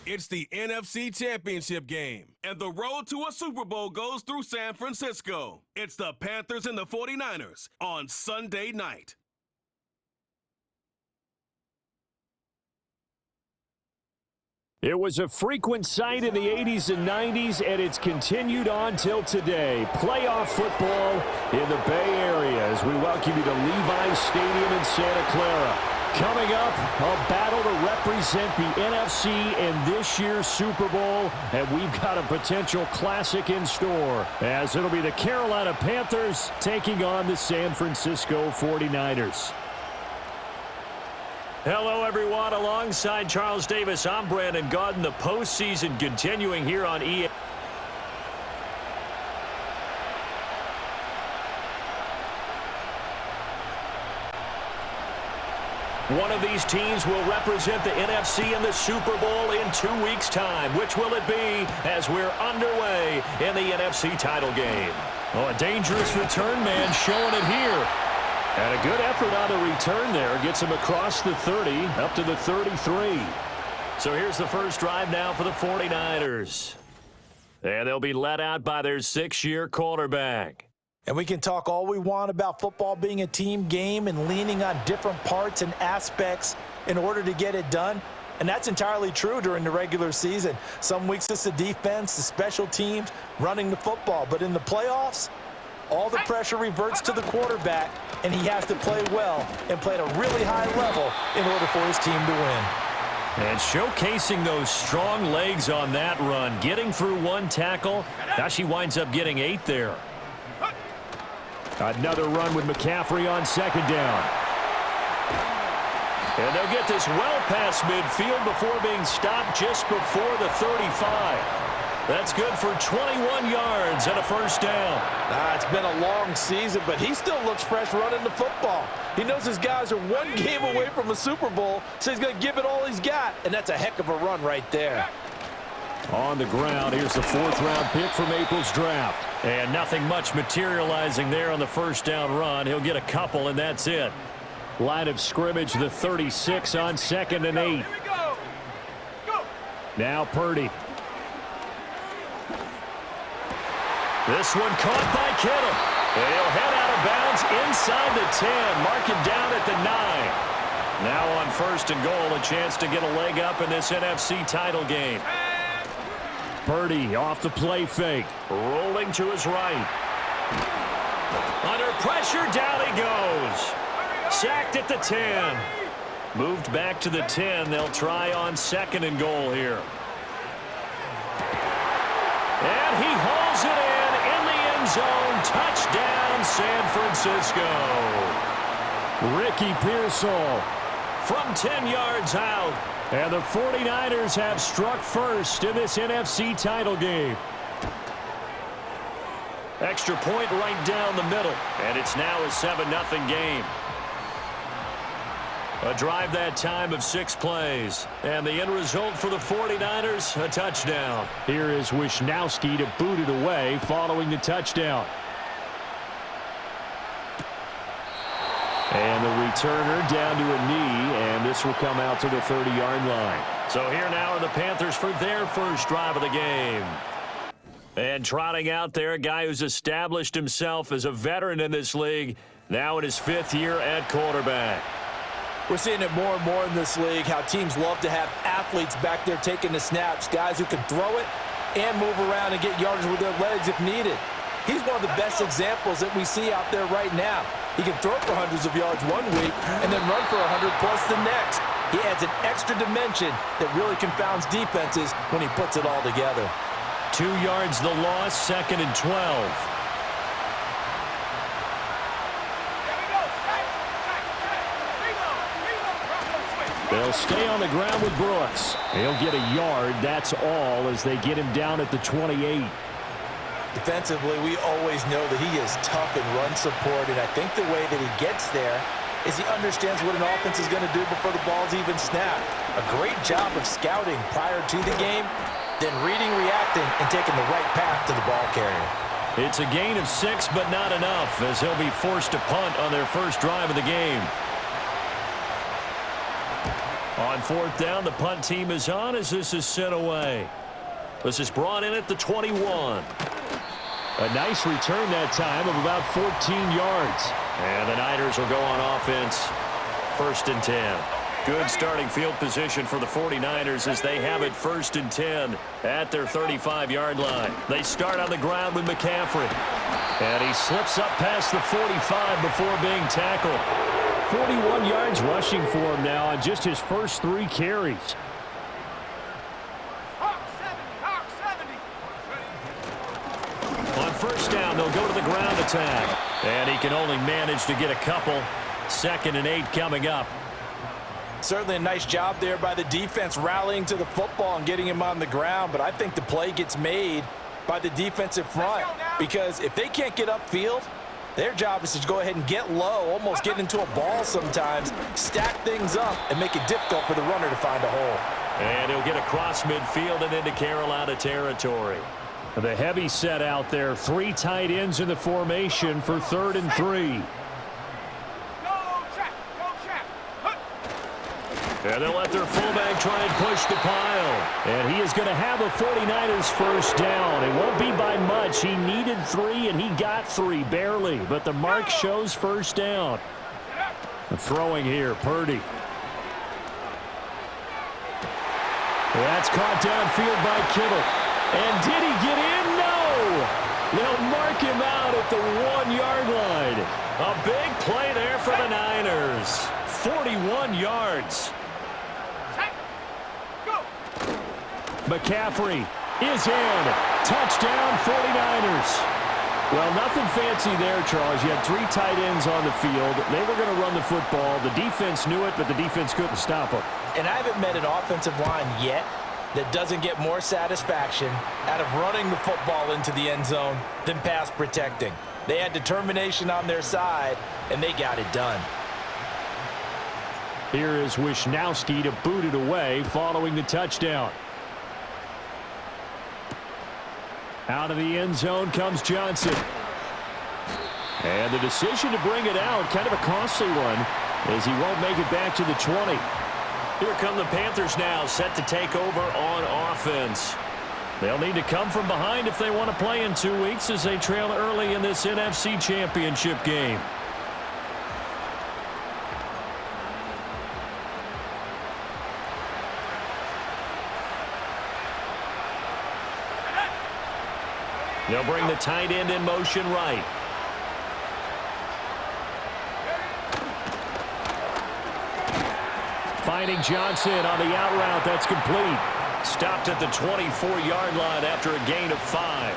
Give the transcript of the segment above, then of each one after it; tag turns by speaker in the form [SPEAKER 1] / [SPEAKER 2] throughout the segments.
[SPEAKER 1] It's the NFC Championship game, and the road to a Super Bowl goes through San Francisco. It's the Panthers and the 49ers on Sunday night.
[SPEAKER 2] It was a frequent sight in the 80s and 90s, and it's continued on till today. Playoff football in the Bay Area as we welcome you to Levi's Stadium in Santa Clara. Coming up, a battle to represent the NFC in this year's Super Bowl, and we've got a potential classic in store, as it'll be the Carolina Panthers taking on the San Francisco 49ers. Hello, everyone. Alongside Charles Davis, I'm Brandon Gaudin. The postseason continuing here on EA. One of these teams will represent the NFC in the Super Bowl in 2 weeks' time. Which will it be as we're underway in the NFC title game? Oh, a dangerous return man showing it here. And a good effort on the return there. Gets him across the 30, up to the 33. So here's the first drive now for the 49ers. And they'll be led out by their 6-year quarterback.
[SPEAKER 3] And we can talk all we want about football being a team game and leaning on different parts and aspects in order to get it done. And that's entirely true during the regular season. Some weeks it's the defense, the special teams, running the football. But in the playoffs, all the pressure reverts to the quarterback, and he has to play well and play at a really high level in order for his team to win.
[SPEAKER 2] And showcasing those strong legs on that run, getting through one tackle. Now she winds up getting 8 there. Another run with McCaffrey on second down. And they'll get this well past midfield before being stopped just before the 35. That's good for 21 yards and a first down.
[SPEAKER 3] It's been a long season, but he still looks fresh running the football. He knows his guys are one game away from a Super Bowl, so he's going to give it all he's got, and that's a heck of a run right there.
[SPEAKER 2] On the ground, here's the 4th-round pick from April's draft. And nothing much materializing there on the first down run. He'll get a couple, and that's it. Line of scrimmage, the 36 on 2nd and 8. Now Purdy. This one caught by Kittle. And he'll head out of bounds inside the 10. Mark it down at the 9. Now on 1st and goal, a chance to get a leg up in this NFC title game. Purdy off the play fake. Rolling to his right. Under pressure, down he goes. Sacked at the 10. Moved back to the 10. They'll try on 2nd and goal here. And he hauls it in the end zone. Touchdown, San Francisco. Ricky Pearsall from 10 yards out. And the 49ers have struck first in this NFC title game. Extra point right down the middle. And it's now a 7-0 game. A drive that time of 6 plays. And the end result for the 49ers, a touchdown. Here is Wisnowski to boot it away following the touchdown. And the returner down to a knee, and this will come out to the 30-yard line. So here now are the Panthers for their first drive of the game. And trotting out there, a guy who's established himself as a veteran in this league, now in his 5th year at quarterback.
[SPEAKER 3] We're seeing it more and more in this league, how teams love to have athletes back there taking the snaps, guys who can throw it and move around and get yardage with their legs if needed. He's one of the best examples that we see out there right now. He can throw for hundreds of yards one week and then run for 100-plus the next. He adds an extra dimension that really confounds defenses when he puts it all together.
[SPEAKER 2] 2 yards the loss, 2nd and 12. They'll stay on the ground with Brooks. He'll get a yard, that's all, as they get him down at the 28.
[SPEAKER 3] Defensively, we always know that he is tough in run support, and I think the way that he gets there is he understands what an offense is going to do before the ball's even snapped. A great job of scouting prior to the game, then reading, reacting, and taking the right path to the ball carrier.
[SPEAKER 2] It's a gain of 6, but not enough, as he'll be forced to punt on their first drive of the game. On fourth down, the punt team is on as this is sent away. This is brought in at the 21. A nice return that time of about 14 yards. And the Niners will go on offense. 1st and 10. Good starting field position for the 49ers as they have it 1st and 10 at their 35-yard line. They start on the ground with McCaffrey. And he slips up past the 45 before being tackled. 41 yards rushing for him now on just his first 3 carries. On first down, they'll go to the ground attack. And he can only manage to get a couple. 2nd and 8 coming up.
[SPEAKER 3] Certainly a nice job there by the defense rallying to the football and getting him on the ground. But I think the play gets made by the defensive front because if they can't get upfield, their job is to go ahead and get low, almost get into a ball sometimes, stack things up, and make it difficult for the runner to find a hole.
[SPEAKER 2] And he'll get across midfield and into Carolina territory. The heavy set out there. 3 tight ends in the formation for 3rd and 3. And they'll let their fullback try and push the pile. And he is going to have a 49ers first down. It won't be by much. He needed 3, and he got 3, barely. But the mark shows first down. The throwing here, Purdy. That's caught downfield by Kittle. And did he get in? No! They'll mark him out at the 1-yard line. A big play there for the Niners. 41 yards. McCaffrey is in. Touchdown, 49ers. Well, nothing fancy there, Charles. You had 3 tight ends on the field. They were going to run the football. The defense knew it, but the defense couldn't stop them.
[SPEAKER 3] And I haven't met an offensive line yet that doesn't get more satisfaction out of running the football into the end zone than pass protecting. They had determination on their side, and they got it done.
[SPEAKER 2] Here is Wishnowski to boot it away following the touchdown. Out of the end zone comes Johnson. And the decision to bring it out, kind of a costly one, as he won't make it back to the 20. Here come the Panthers now, set to take over on offense. They'll need to come from behind if they want to play in 2 weeks as they trail early in this NFC Championship game. They'll bring the tight end in motion right. Finding Johnson on the out route. That's complete. Stopped at the 24-yard line after a gain of 5.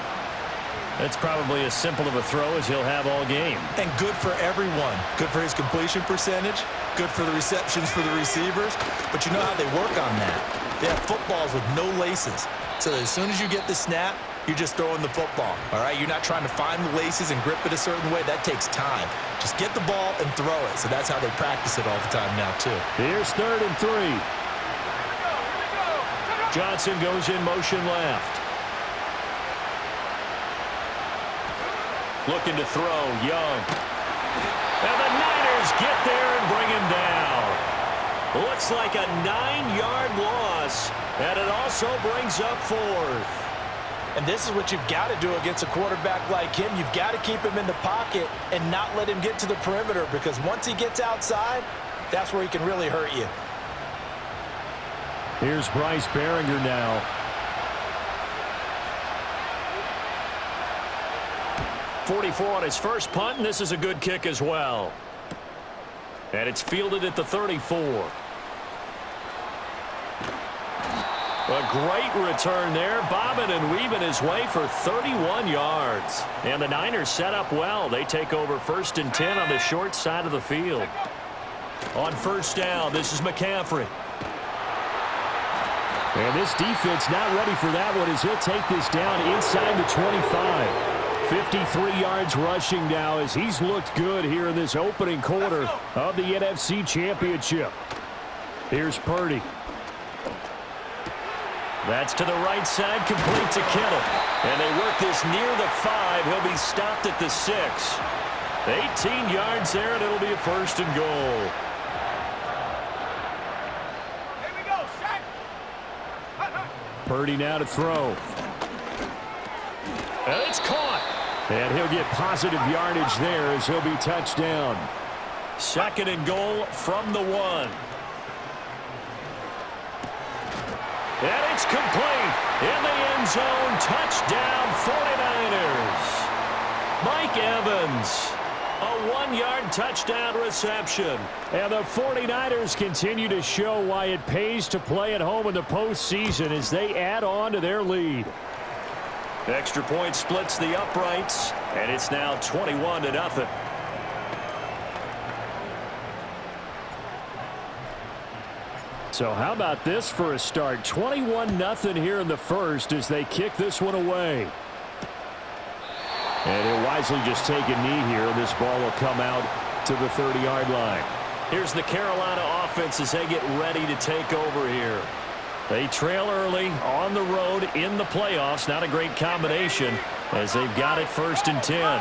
[SPEAKER 2] That's probably as simple of a throw as he'll have all game.
[SPEAKER 3] And good for everyone. Good for his completion percentage. Good for the receptions for the receivers. But you know how they work on that. They have footballs with no laces. So that as soon as you get the snap, you're just throwing the football, all right? You're not trying to find the laces and grip it a certain way. That takes time. Just get the ball and throw it. So that's how they practice it all the time now, too.
[SPEAKER 2] Here's 3rd and 3. Johnson goes in motion left. Looking to throw, Young. And the Niners get there and bring him down. Looks like a 9-yard loss, and it also brings up 4th.
[SPEAKER 3] And this is what you've got to do against a quarterback like him. You've got to keep him in the pocket and not let him get to the perimeter, because once he gets outside, that's where he can really hurt you.
[SPEAKER 2] Here's Bryce Behringer now. .44 on his first punt, and this is a good kick as well. And it's fielded at the 34. A great return there, bobbing and weaving his way for 31 yards. And the Niners set up well. They take over 1st and 10 on the short side of the field. On first down, this is McCaffrey. And this defense not ready for that one as he'll take this down inside the 25. 53 yards rushing now as he's looked good here in this opening quarter of the NFC Championship. Here's Purdy. That's to the right side, complete to Kittle. And they work this near the 5. He'll be stopped at the 6. 18 yards there, and it'll be a 1st and goal. Purdy now to throw. And it's caught. And he'll get positive yardage there as he'll be touched down. 2nd and goal from the 1. And it's complete. In the end zone. Touchdown 49ers. Mike Evans. A 1-yard touchdown reception. And the 49ers continue to show why it pays to play at home in the postseason as they add on to their lead. Extra point splits the uprights, and it's now 21-0. So how about this for a start? 21-0 here in the first as they kick this one away. And he'll wisely just take a knee here, and this ball will come out to the 30-yard line. Here's the Carolina offense as they get ready to take over here. They trail early on the road in the playoffs. Not a great combination as they've got it 1st and 10.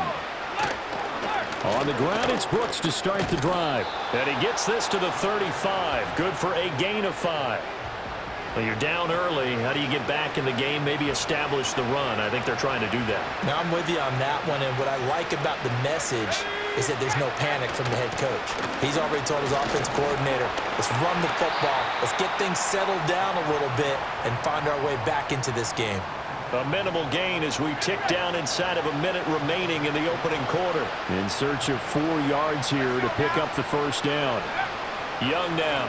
[SPEAKER 2] On the ground, it's Brooks to start the drive. And he gets this to the 35. Good for a gain of 5. Well, you're down early. How do you get back in the game? Maybe establish the run. I think they're trying to do that.
[SPEAKER 3] Now, I'm with you on that one, and what I like about the message is that there's no panic from the head coach. He's already told his offense coordinator, let's run the football, let's get things settled down a little bit and find our way back into this game.
[SPEAKER 2] A minimal gain as we tick down inside of a minute remaining in the opening quarter. In search of 4 yards here to pick up the 1st down. Young now.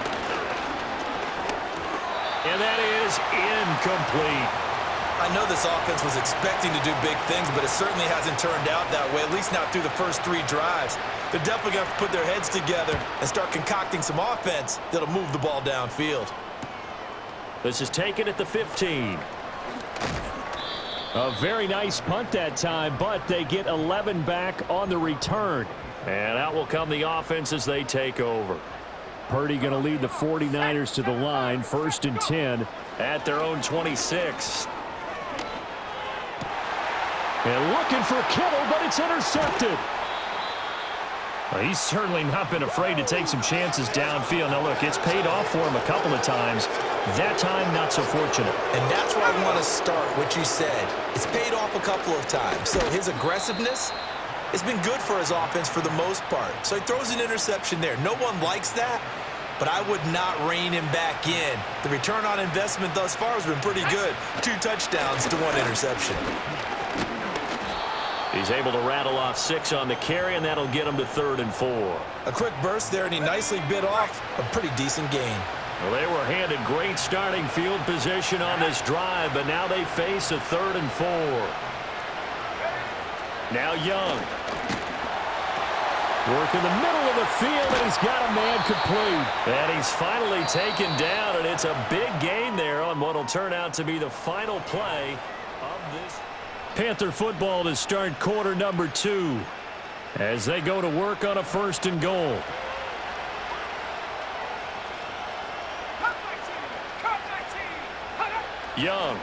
[SPEAKER 2] And that is incomplete.
[SPEAKER 3] I know this offense was expecting to do big things, but it certainly hasn't turned out that way, at least not through the first 3 drives. They're definitely going to have to put their heads together and start concocting some offense that'll move the ball downfield.
[SPEAKER 2] This is taken at the 15. A very nice punt that time, but they get 11 back on the return. And out will come the offense as they take over. Purdy going to lead the 49ers to the line, 1st and 10 at their own 26. And looking for Kittle, but it's intercepted. Well, he's certainly not been afraid to take some chances downfield. Now, look, it's paid off for him a couple of times. That time, not so fortunate.
[SPEAKER 3] And that's where I want to start, what you said. It's paid off a couple of times. So his aggressiveness has been good for his offense for the most part. So he throws an interception there. No one likes that, but I would not rein him back in. The return on investment thus far has been pretty good. 2 touchdowns to 1 interception.
[SPEAKER 2] He's able to rattle off 6 on the carry, and that'll get him to 3rd and 4.
[SPEAKER 3] A quick burst there, and he nicely bit off a pretty decent gain.
[SPEAKER 2] Well, they were handed great starting field position on this drive, but now they face a 3rd and 4. Now Young. Work in the middle of the field, and he's got a man complete. And he's finally taken down, and it's a big gain there on what will turn out to be the final play of this. Panther football to start quarter number 2 as they go to work on a 1st and goal. Young.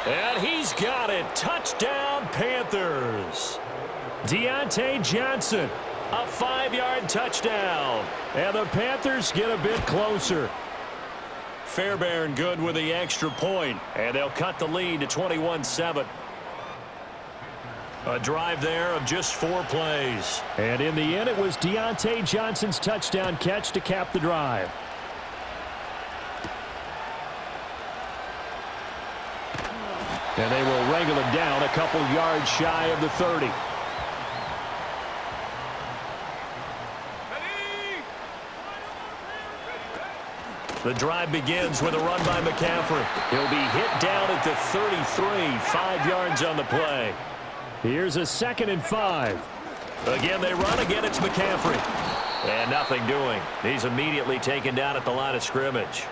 [SPEAKER 2] And he's got it. Touchdown, Panthers. Deontay Johnson, a 5-yard touchdown. And the Panthers get a bit closer. Fairbairn good with the extra point, and they'll cut the lead to 21-7. A drive there of just 4 plays. And in the end, it was Deontay Johnson's touchdown catch to cap the drive. And they will wrangle it down a couple yards shy of the 30. The drive begins with a run by McCaffrey. He'll be hit down at the 33, 5 yards on the play. Here's a 2nd and 5. Again, they run. Again, it's McCaffrey. And nothing doing. He's immediately taken down at the line of scrimmage.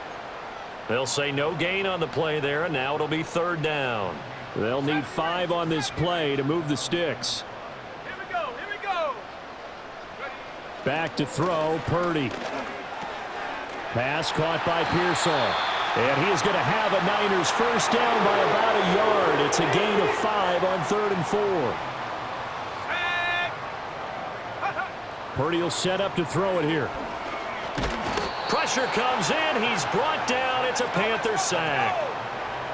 [SPEAKER 2] They'll say no gain on the play there, and now it'll be 3rd down. They'll need 5 on this play to move the sticks.
[SPEAKER 1] Here we go. Here we go.
[SPEAKER 2] Back to throw, Purdy. Pass caught by Pearsall. And he is going to have a Niners 1st down by about a yard. It's a gain of 5 on 3rd and 4. Purdy will set up to throw it here. Pressure comes in. He's brought down. It's a Panther sack.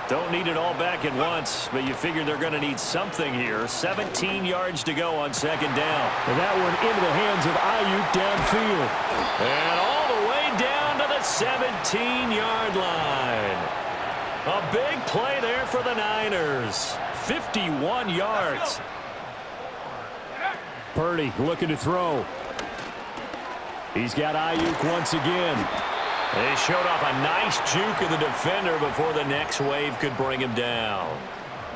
[SPEAKER 2] Don't need it all back at once, but you figure they're going to need something here. 17 yards to go on second down.
[SPEAKER 4] And that one into the hands of Ayuk downfield.
[SPEAKER 2] And all the way down to the 17-yard line. A big play there for the Niners. 51 yards.
[SPEAKER 4] Purdy looking to throw. He's got Ayuk once again.
[SPEAKER 2] They showed off a nice juke of the defender before the next wave could bring him down.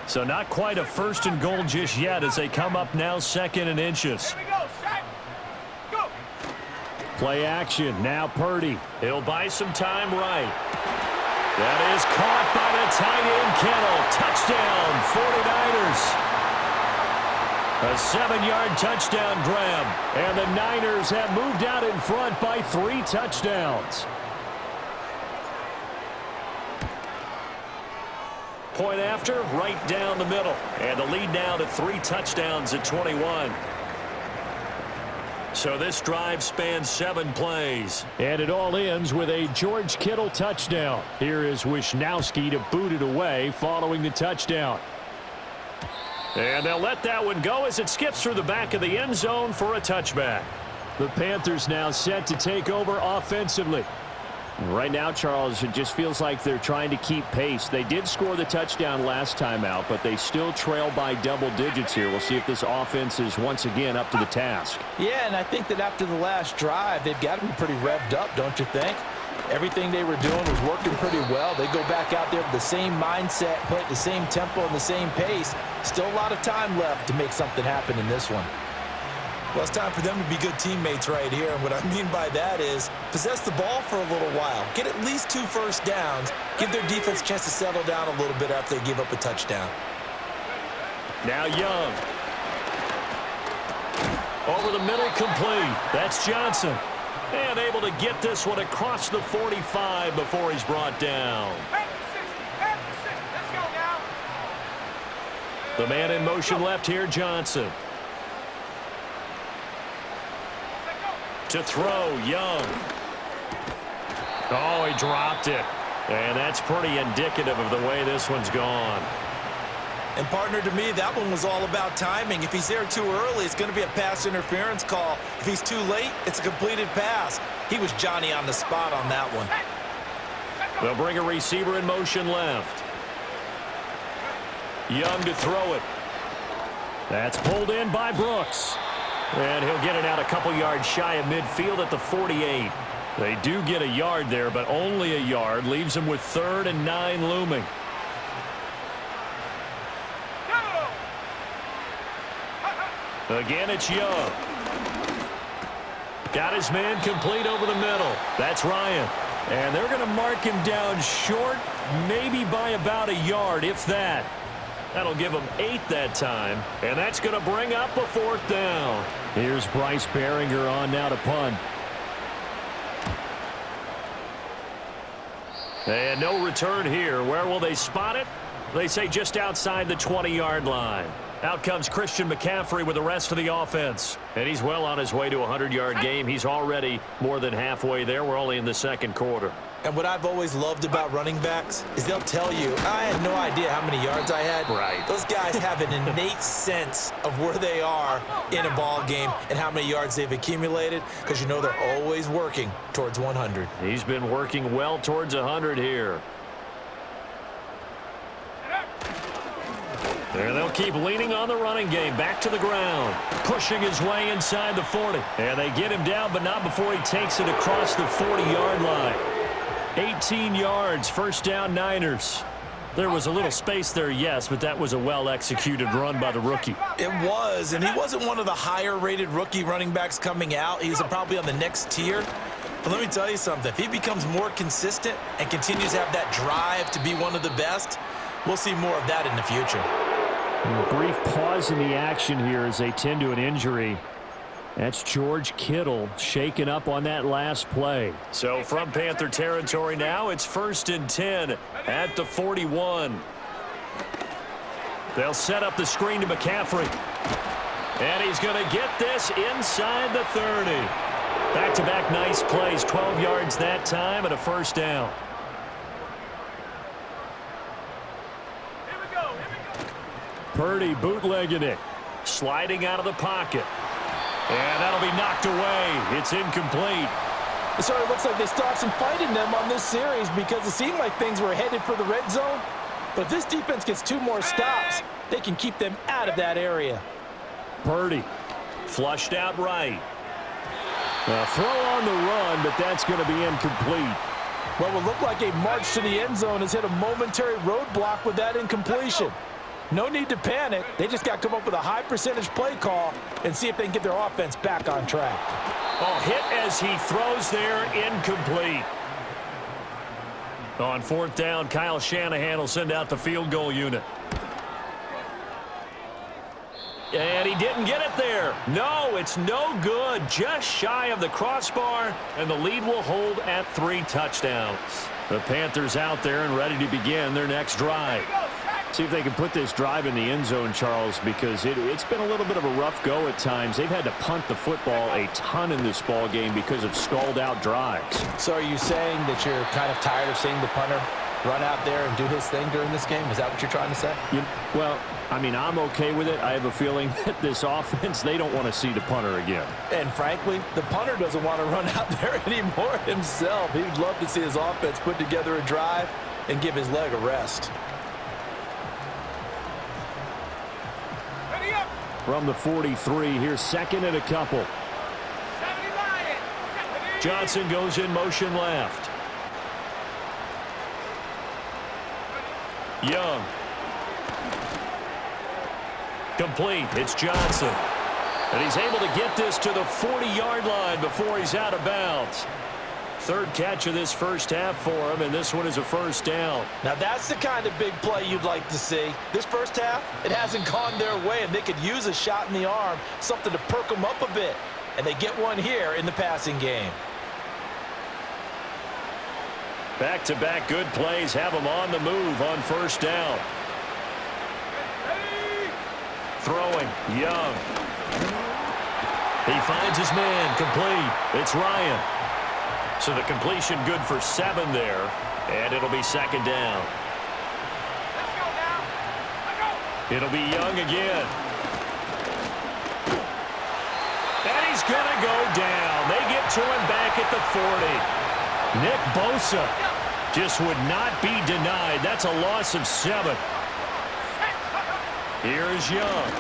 [SPEAKER 2] So not quite a first and goal just yet as they come up now second and inches.
[SPEAKER 4] Play action. Now Purdy.
[SPEAKER 2] He'll buy some time right. That is caught by the tight end Kittle. Touchdown, 49ers. A 7-yard touchdown grab.
[SPEAKER 4] And the Niners have moved out in front by 3 touchdowns.
[SPEAKER 2] Point after, right down the middle. And the lead now to 3 touchdowns at 21. So this drive spans 7 plays.
[SPEAKER 4] And it all ends with a George Kittle touchdown. Here is Wisnowski to boot it away following the touchdown.
[SPEAKER 2] And they'll let that one go as it skips through the back of the end zone for a touchback.
[SPEAKER 4] The Panthers now set to take over offensively.
[SPEAKER 5] Right now, Charles, it just feels like they're trying to keep pace. They did score the touchdown last time out, but they still trail by double digits here. We'll see if this offense is once again up to the task.
[SPEAKER 3] Yeah, and I think that after the last drive, they've got to be pretty revved up, don't you think? Everything they were doing was working pretty well. They go back out there with the same mindset, play at the same tempo and the same pace. Still a lot of time left to make something happen in this one. Well, it's time for them to be good teammates right here. And what I mean by that is possess the ball for a little while. Get at least 2 first downs. Give their defense a chance to settle down a little bit after they give up a touchdown.
[SPEAKER 2] Now Young. Over the middle, complete. That's Johnson. And able to get this one across the 45 before he's brought down. The man in motion left here, Johnson. To throw, Young. Oh, he dropped it. And that's pretty indicative of the way this one's gone.
[SPEAKER 3] And partner, to me, that one was all about timing. If he's there too early, it's going to be a pass interference call. If he's too late, it's a completed pass. He was Johnny on the spot on that one.
[SPEAKER 2] They'll bring a receiver in motion left. Young to throw it.
[SPEAKER 4] That's pulled in by Brooks.
[SPEAKER 2] And he'll get it out a couple yards shy of midfield at the 48. They do get a yard there, but only a yard. Leaves them with 3rd and 9 looming. Again, it's Young. Got his man complete over the middle. That's Ryan. And they're going to mark him down short, maybe by about a yard, if that. That'll give him 8 that time. And that's going to bring up a 4th down.
[SPEAKER 4] Here's Bryce Behringer on now to punt.
[SPEAKER 2] And no return here. Where will they spot it? They say just outside the 20-yard line. Out comes Christian McCaffrey with the rest of the offense. And he's well on his way to a 100-yard game. He's already more than halfway there. We're only in the second quarter.
[SPEAKER 3] And what I've always loved about running backs is they'll tell you, I had no idea how many yards I had.
[SPEAKER 2] Right.
[SPEAKER 3] Those guys have an innate sense of where they are in a ball game and how many yards they've accumulated because you know they're always working towards 100.
[SPEAKER 2] He's been working well towards 100 here. And they'll keep leaning on the running game. Back to the ground. Pushing his way inside the 40. And they get him down, but not before he takes it across the 40-yard line. 18 yards, first down Niners. There was a little space there, yes, but that was a well-executed run by the rookie.
[SPEAKER 3] It was, and he wasn't one of the higher-rated rookie running backs coming out. He's probably on the next tier. But let me tell you something. If he becomes more consistent and continues to have that drive to be one of the best, we'll see more of that in the future.
[SPEAKER 4] A brief pause in the action here as they tend to an injury. That's George Kittle shaken up on that last play.
[SPEAKER 2] So from Panther territory now, it's 1st and 10 at the 41. They'll set up the screen to McCaffrey. And he's going to get this inside the 30. Back-to-back nice plays, 12 yards that time and a first down.
[SPEAKER 4] Purdy bootlegging it.
[SPEAKER 2] Sliding out of the pocket. And that'll be knocked away. It's incomplete.
[SPEAKER 3] It sort of looks like they still have some fight in them on this series because it seemed like things were headed for the red zone. But if this defense gets 2 more stops, they can keep them out of that area.
[SPEAKER 4] Purdy.
[SPEAKER 2] Flushed out right.
[SPEAKER 4] A throw on the run, but that's going to be incomplete.
[SPEAKER 3] What will look like a march to the end zone has hit a momentary roadblock with that incompletion. No need to panic. They just got to come up with a high percentage play call and see if they can get their offense back on track.
[SPEAKER 2] Oh, hit as he throws there, incomplete. On 4th down, Kyle Shanahan will send out the field goal unit. And he didn't get it there. No, it's no good. Just shy of the crossbar, and the lead will hold at 3 touchdowns. The Panthers out there and ready to begin their next drive.
[SPEAKER 4] See if they can put this drive in the end zone, Charles, because it's been a little bit of a rough go at times. They've had to punt the football a ton in this ball game because of stalled-out drives.
[SPEAKER 3] So are you saying that you're kind of tired of seeing the punter run out there and do his thing during this game? Is that what you're trying to say?
[SPEAKER 4] Well, I mean, I'm okay with it. I have a feeling that this offense, they don't want to see the punter again.
[SPEAKER 3] And frankly, the punter doesn't want to run out there anymore himself. He'd love to see his offense put together a drive and give his leg a rest.
[SPEAKER 4] From the 43, here's 2nd and a couple.
[SPEAKER 2] Johnson goes in motion left. Young. Complete. It's Johnson. And he's able to get this to the 40-yard line before he's out of bounds. 3rd catch of this first half for him, and this one is a first down.
[SPEAKER 3] Now that's the kind of big play you'd like to see. This first half, it hasn't gone their way, and they could use a shot in the arm, something to perk them up a bit. And they get one here in the passing game.
[SPEAKER 2] Back-to-back good plays have him on the move on first down. Throwing, Young. He finds his man, complete. It's Ryan. So the completion good for 7 there, and it'll be 2nd down.
[SPEAKER 6] Let's go now.
[SPEAKER 2] It'll be Young again. And he's going to go down. They get to him back at the 40. Nick Bosa just would not be denied. That's a loss of 7. Here's Young.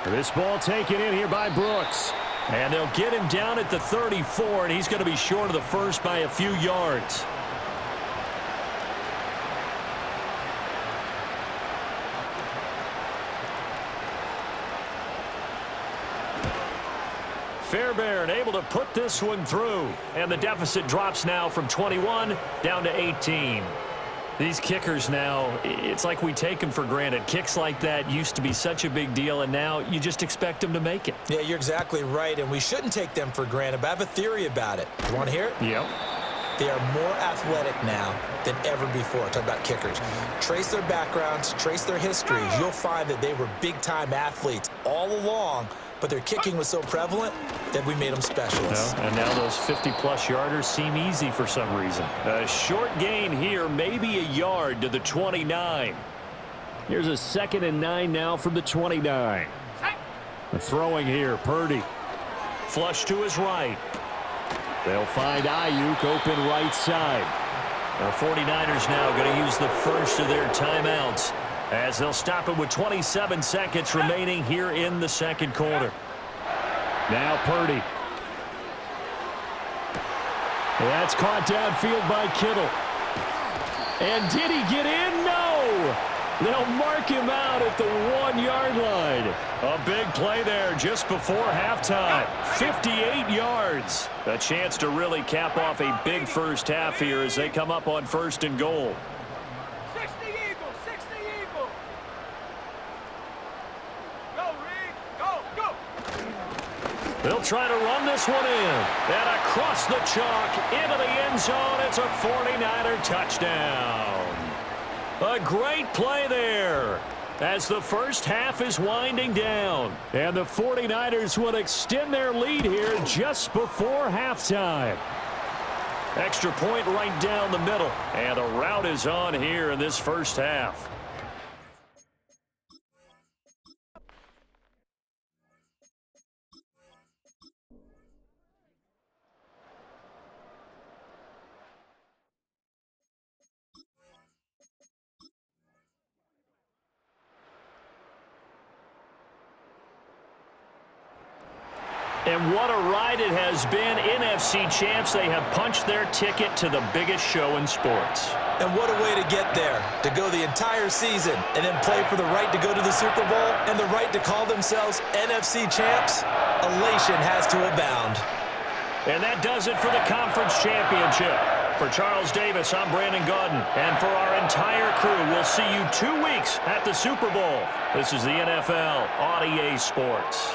[SPEAKER 4] This ball taken in here by Brooks.
[SPEAKER 2] And they'll get him down at the 34, and he's going to be short of the first by a few yards. Fairbairn able to put this one through. And the deficit drops now from 21 down to 18. These kickers now, it's like we take them for granted. Kicks like that used to be such a big deal, and now you just expect them to make it.
[SPEAKER 3] Yeah, you're exactly right, and we shouldn't take them for granted, but I have a theory about it. You want to hear it?
[SPEAKER 2] Yep.
[SPEAKER 3] They are more athletic now than ever before. Talk about kickers. Trace their backgrounds, trace their histories. You'll find that they were big-time athletes all along, but their kicking was so prevalent that we made them specialists.
[SPEAKER 2] Well, and now those 50-plus yarders seem easy for some reason. A short gain here, maybe a yard to the 29.
[SPEAKER 4] Here's a 2nd and 9 now from the 29. The throwing here, Purdy.
[SPEAKER 2] Flush to his right.
[SPEAKER 4] They'll find Ayuk open right side.
[SPEAKER 2] The 49ers now going to use the first of their timeouts as they'll stop it with 27 seconds remaining here in the 2nd quarter.
[SPEAKER 4] Now Purdy. That's caught downfield by Kittle. And did he get in? No! They'll mark him out at the 1-yard line.
[SPEAKER 2] A big play there just before halftime. 58 yards. A chance to really cap off a big first half here as they come up on 1st and goal.
[SPEAKER 6] 60 Eagles, 60 Eagles. Go, Reed, go, go.
[SPEAKER 2] They'll try to run this one in. And across the chalk into the end zone. It's a 49er touchdown. A great play there. as the first half is winding down.
[SPEAKER 5] And the 49ers will extend their lead here just before halftime.
[SPEAKER 2] Extra point right down the middle. And the route is on here in this first half.
[SPEAKER 5] And what a ride it has been. NFC champs, they have punched their ticket to the biggest show in sports.
[SPEAKER 3] And what a way to get there, to go the entire season and then play for the right to go to the Super Bowl and the right to call themselves NFC champs. Elation has to abound.
[SPEAKER 2] And that does it for the conference championship. For Charles Davis, I'm Brandon Gaudin. And for our entire crew, we'll see you 2 weeks at the Super Bowl. This is the NFL on EA Sports.